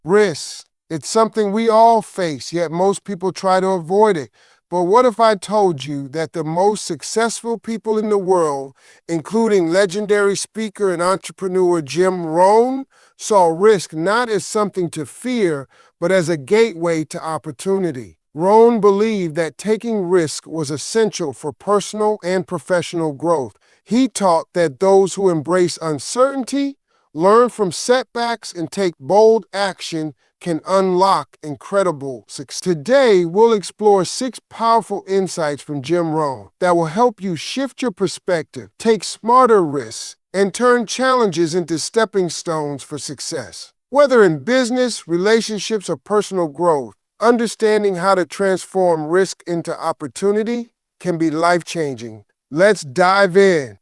Risk. It's something we all face, yet most people try to avoid it. But what if I told you that the most successful people in the world, including legendary speaker and entrepreneur Jim Rohn, saw risk not as something to fear, but as a gateway to opportunity? Rohn believed that taking risk was essential for personal and professional growth. He taught that those who embrace uncertainty, learn from setbacks, and take bold action can unlock incredible success. Today, we'll explore 6 powerful insights from Jim Rohn that will help you shift your perspective, take smarter risks, and turn challenges into stepping stones for success. Whether in business, relationships, or personal growth, understanding how to transform risk into opportunity can be life-changing. Let's dive in.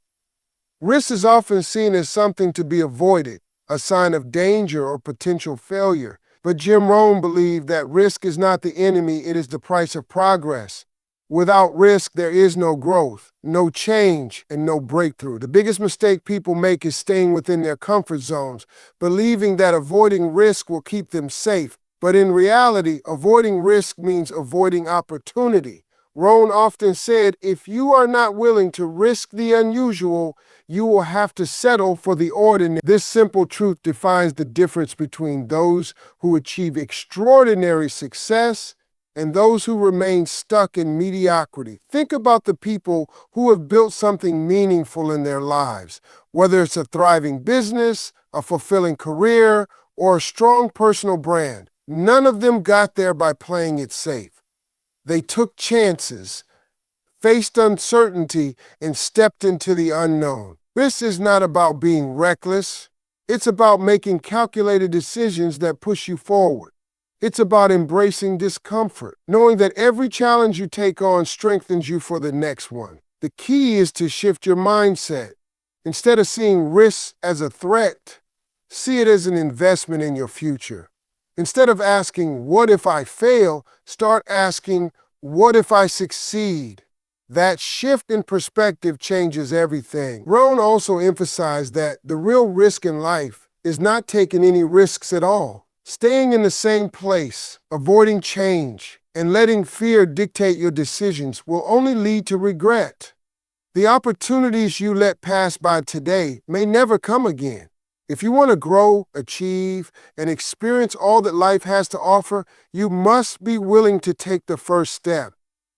Risk is often seen as something to be avoided, a sign of danger or potential failure. But Jim Rohn believed that risk is not the enemy, it is the price of progress. Without risk, there is no growth, no change, and no breakthrough. The biggest mistake people make is staying within their comfort zones, believing that avoiding risk will keep them safe. But in reality, avoiding risk means avoiding opportunity. Rohn often said, if you are not willing to risk the unusual, you will have to settle for the ordinary. This simple truth defines the difference between those who achieve extraordinary success and those who remain stuck in mediocrity. Think about the people who have built something meaningful in their lives, whether it's a thriving business, a fulfilling career, or a strong personal brand. None of them got there by playing it safe. They took chances, faced uncertainty, and stepped into the unknown. This is not about being reckless. It's about making calculated decisions that push you forward. It's about embracing discomfort, knowing that every challenge you take on strengthens you for the next one. The key is to shift your mindset. Instead of seeing risks as a threat, see it as an investment in your future. Instead of asking, what if I fail, start asking, what if I succeed? That shift in perspective changes everything. Rohn also emphasized that the real risk in life is not taking any risks at all. Staying in the same place, avoiding change, and letting fear dictate your decisions will only lead to regret. The opportunities you let pass by today may never come again. If you want to grow, achieve, and experience all that life has to offer, you must be willing to take the first step,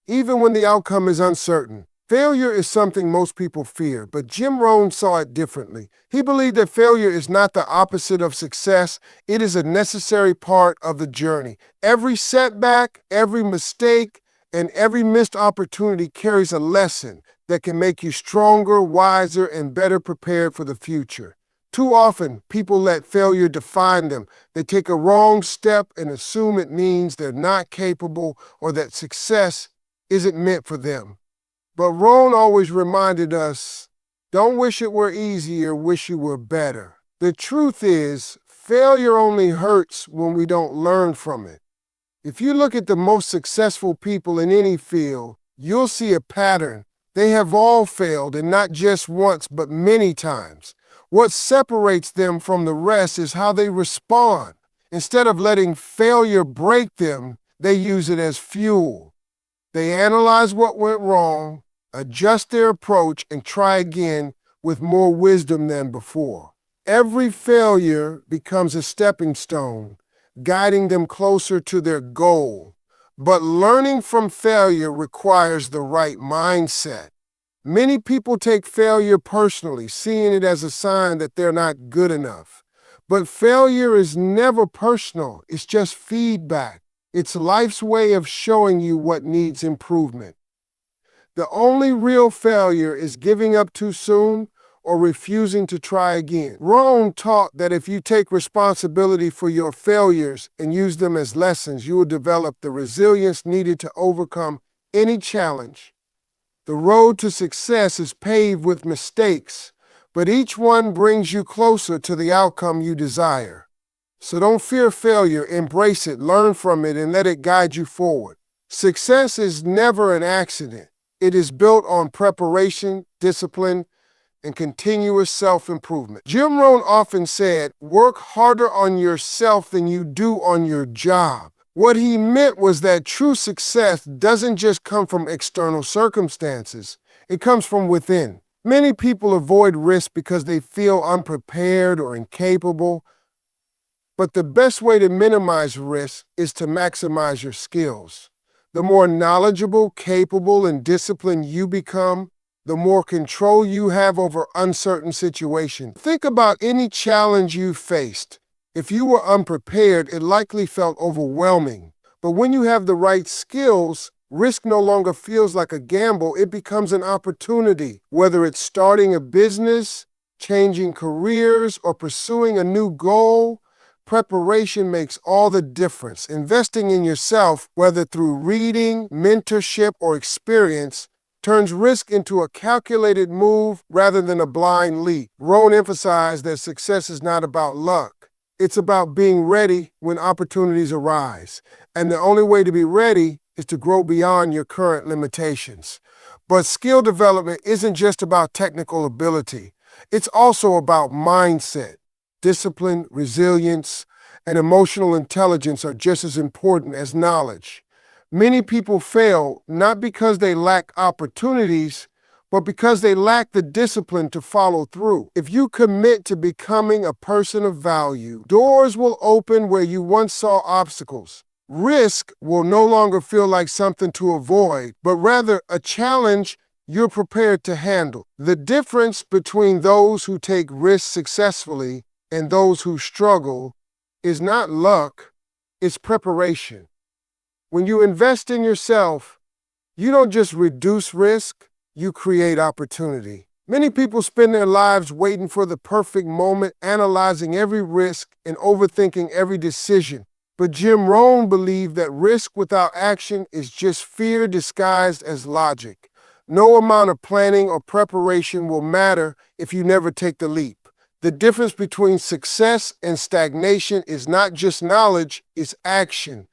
even when the outcome is uncertain. Failure is something most people fear, but Jim Rohn saw it differently. He believed that failure is not the opposite of success, it is a necessary part of the journey. Every setback, every mistake, and every missed opportunity carries a lesson that can make you stronger, wiser, and better prepared for the future. Too often, people let failure define them. They take a wrong step and assume it means they're not capable or that success isn't meant for them. But Rohn always reminded us, don't wish it were easier, wish you were better. The truth is, failure only hurts when we don't learn from it. If you look at the most successful people in any field, you'll see a pattern. They have all failed, and not just once, but many times. What separates them from the rest is how they respond. Instead of letting failure break them, they use it as fuel. They analyze what went wrong, adjust their approach, and try again with more wisdom than before. Every failure becomes a stepping stone, guiding them closer to their goal. But learning from failure requires the right mindset. Many people take failure personally, seeing it as a sign that they're not good enough. But failure is never personal, it's just feedback. It's life's way of showing you what needs improvement. The only real failure is giving up too soon or refusing to try again. Rohn taught that if you take responsibility for your failures and use them as lessons, you will develop the resilience needed to overcome any challenge. The road to success is paved with mistakes, but each one brings you closer to the outcome you desire. So don't fear failure, embrace it, learn from it, and let it guide you forward. Success is never an accident. It is built on preparation, discipline, and continuous self-improvement. Jim Rohn often said, work harder on yourself than you do on your job. What he meant was that true success doesn't just come from external circumstances, it comes from within. Many people avoid risk because they feel unprepared or incapable, but the best way to minimize risk is to maximize your skills. The more knowledgeable, capable, and disciplined you become, the more control you have over uncertain situations. Think about any challenge you faced. If you were unprepared, it likely felt overwhelming. But when you have the right skills, risk no longer feels like a gamble, it becomes an opportunity. Whether it's starting a business, changing careers, or pursuing a new goal, preparation makes all the difference. Investing in yourself, whether through reading, mentorship, or experience, turns risk into a calculated move rather than a blind leap. Rohn emphasized that success is not about luck. It's about being ready when opportunities arise. And the only way to be ready is to grow beyond your current limitations. But skill development isn't just about technical ability. It's also about mindset. Discipline, resilience, and emotional intelligence are just as important as knowledge. Many people fail not because they lack opportunities, but because they lack the discipline to follow through. If you commit to becoming a person of value, doors will open where you once saw obstacles. Risk will no longer feel like something to avoid, but rather a challenge you're prepared to handle. The difference between those who take risks successfully and those who struggle is not luck, it's preparation. When you invest in yourself, you don't just reduce risk, you create opportunity. Many people spend their lives waiting for the perfect moment, analyzing every risk and overthinking every decision. But Jim Rohn believed that risk without action is just fear disguised as logic. No amount of planning or preparation will matter if you never take the leap. The difference between success and stagnation is not just knowledge, it's action.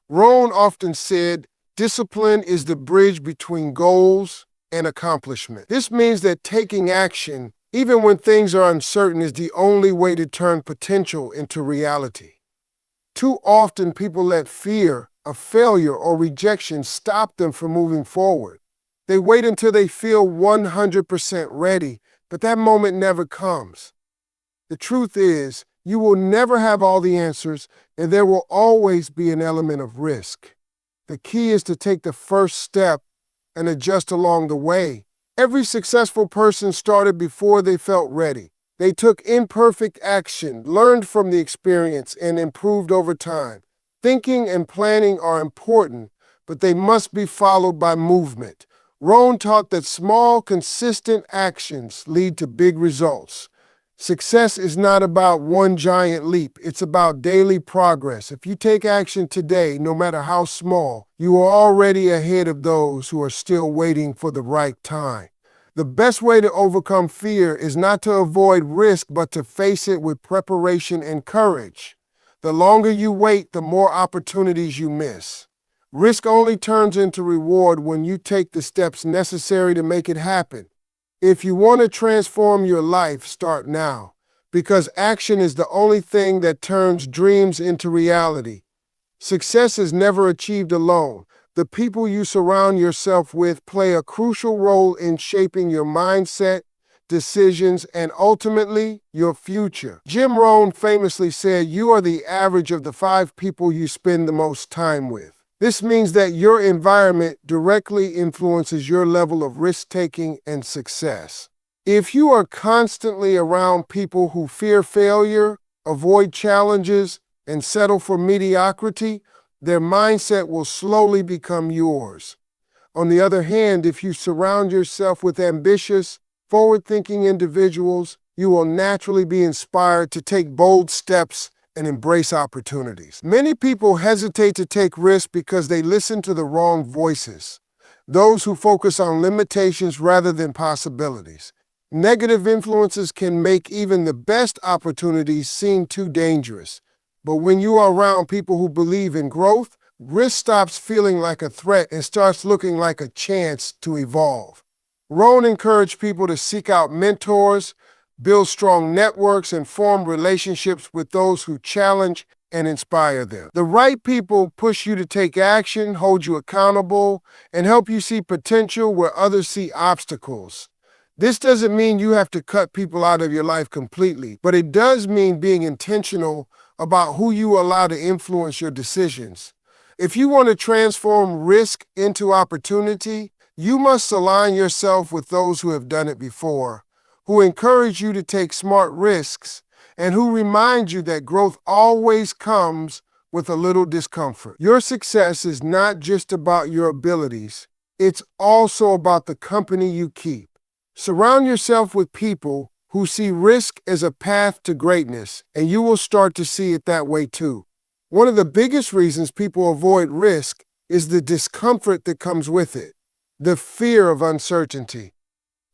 Rohn often said, discipline is the bridge between goals and accomplishment. This means that taking action, even when things are uncertain, is the only way to turn potential into reality. Too often, people let fear of failure or rejection stop them from moving forward. They wait until they feel 100% ready, but that moment never comes. The truth is, you will never have all the answers, and there will always be an element of risk. The key is to take the first step and adjust along the way. Every successful person started before they felt ready. They took imperfect action, learned from the experience, and improved over time. Thinking and planning are important, but they must be followed by movement. Rohn taught that small, consistent actions lead to big results. Success is not about one giant leap. It's about daily progress. If you take action today, no matter how small, you are already ahead of those who are still waiting for the right time. The best way to overcome fear is not to avoid risk, but to face it with preparation and courage. The longer you wait, the more opportunities you miss. Risk only turns into reward when you take the steps necessary to make it happen. If you want to transform your life, start now, because action is the only thing that turns dreams into reality. Success is never achieved alone. The people you surround yourself with play a crucial role in shaping your mindset, decisions, and ultimately, your future. Jim Rohn famously said, "You are the average of the 5 people you spend the most time with." This means that your environment directly influences your level of risk-taking and success. If you are constantly around people who fear failure, avoid challenges, and settle for mediocrity, their mindset will slowly become yours. On the other hand, if you surround yourself with ambitious, forward-thinking individuals, you will naturally be inspired to take bold steps and embrace opportunities. Many people hesitate to take risks because they listen to the wrong voices, those who focus on limitations rather than possibilities. Negative influences can make even the best opportunities seem too dangerous. But when you are around people who believe in growth, risk stops feeling like a threat and starts looking like a chance to evolve. Rohn encouraged people to seek out mentors, build strong networks, and form relationships with those who challenge and inspire them. The right people push you to take action, hold you accountable, and help you see potential where others see obstacles. This doesn't mean you have to cut people out of your life completely, but it does mean being intentional about who you allow to influence your decisions. If you want to transform risk into opportunity, you must align yourself with those who have done it before, who encourage you to take smart risks, and who remind you that growth always comes with a little discomfort. Your success is not just about your abilities, it's also about the company you keep. Surround yourself with people who see risk as a path to greatness, and you will start to see it that way too. One of the biggest reasons people avoid risk is the discomfort that comes with it, the fear of uncertainty,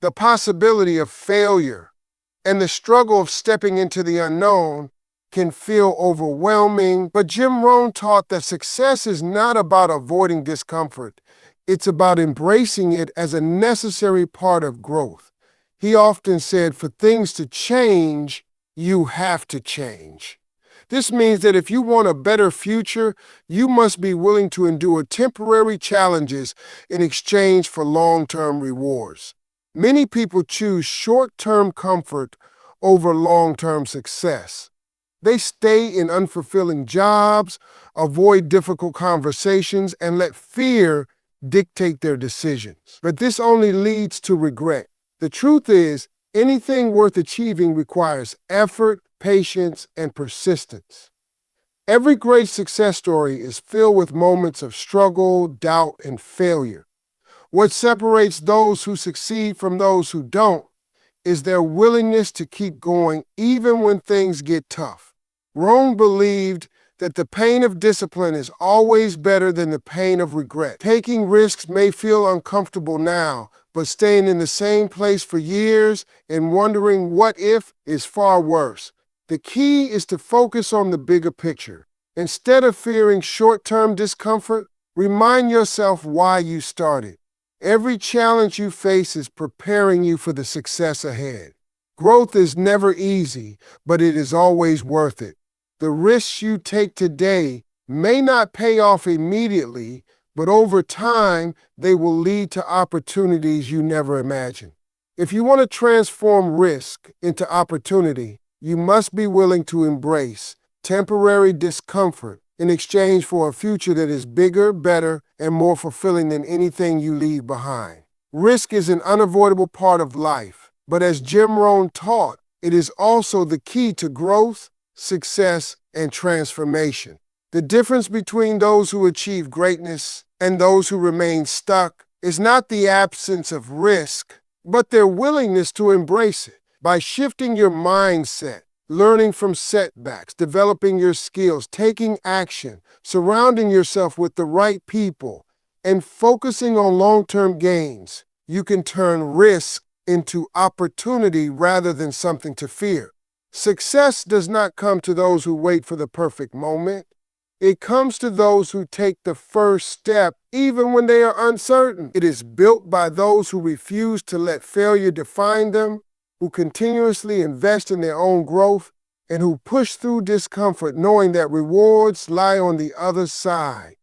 the possibility of failure, and the struggle of stepping into the unknown can feel overwhelming. But Jim Rohn taught that success is not about avoiding discomfort. It's about embracing it as a necessary part of growth. He often said, for things to change, you have to change. This means that if you want a better future, you must be willing to endure temporary challenges in exchange for long-term rewards. Many people choose short-term comfort over long-term success. They stay in unfulfilling jobs, avoid difficult conversations, and let fear dictate their decisions. But this only leads to regret. The truth is, anything worth achieving requires effort, patience, and persistence. Every great success story is filled with moments of struggle, doubt, and failure. What separates those who succeed from those who don't is their willingness to keep going even when things get tough. Rohn believed that the pain of discipline is always better than the pain of regret. Taking risks may feel uncomfortable now, but staying in the same place for years and wondering what if is far worse. The key is to focus on the bigger picture. Instead of fearing short-term discomfort, remind yourself why you started. Every challenge you face is preparing you for the success ahead. Growth is never easy, but it is always worth it. The risks you take today may not pay off immediately, but over time, they will lead to opportunities you never imagined. If you want to transform risk into opportunity, you must be willing to embrace temporary discomfort in exchange for a future that is bigger, better, and more fulfilling than anything you leave behind. Risk is an unavoidable part of life, but as Jim Rohn taught, it is also the key to growth, success, and transformation. The difference between those who achieve greatness and those who remain stuck is not the absence of risk, but their willingness to embrace it. By shifting your mindset, learning from setbacks, developing your skills, taking action, surrounding yourself with the right people, and focusing on long-term gains, you can turn risk into opportunity rather than something to fear. Success does not come to those who wait for the perfect moment. It comes to those who take the first step even when they are uncertain. It is built by those who refuse to let failure define them, who continuously invest in their own growth, and who push through discomfort knowing that rewards lie on the other side.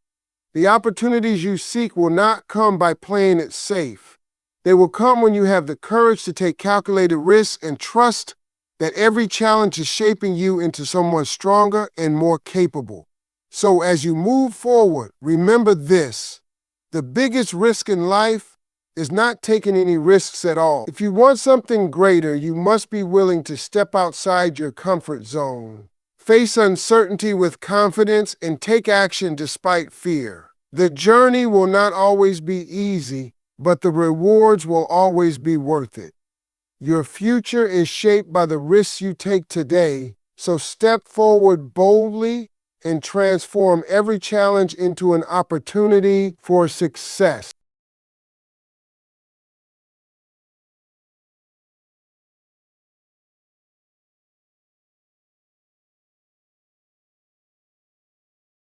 The opportunities you seek will not come by playing it safe. They will come when you have the courage to take calculated risks and trust that every challenge is shaping you into someone stronger and more capable. So as you move forward, remember this: the biggest risk in life is not taking any risks at all. If you want something greater, you must be willing to step outside your comfort zone, face uncertainty with confidence, and take action despite fear. The journey will not always be easy, but the rewards will always be worth it. Your future is shaped by the risks you take today, so step forward boldly and transform every challenge into an opportunity for success.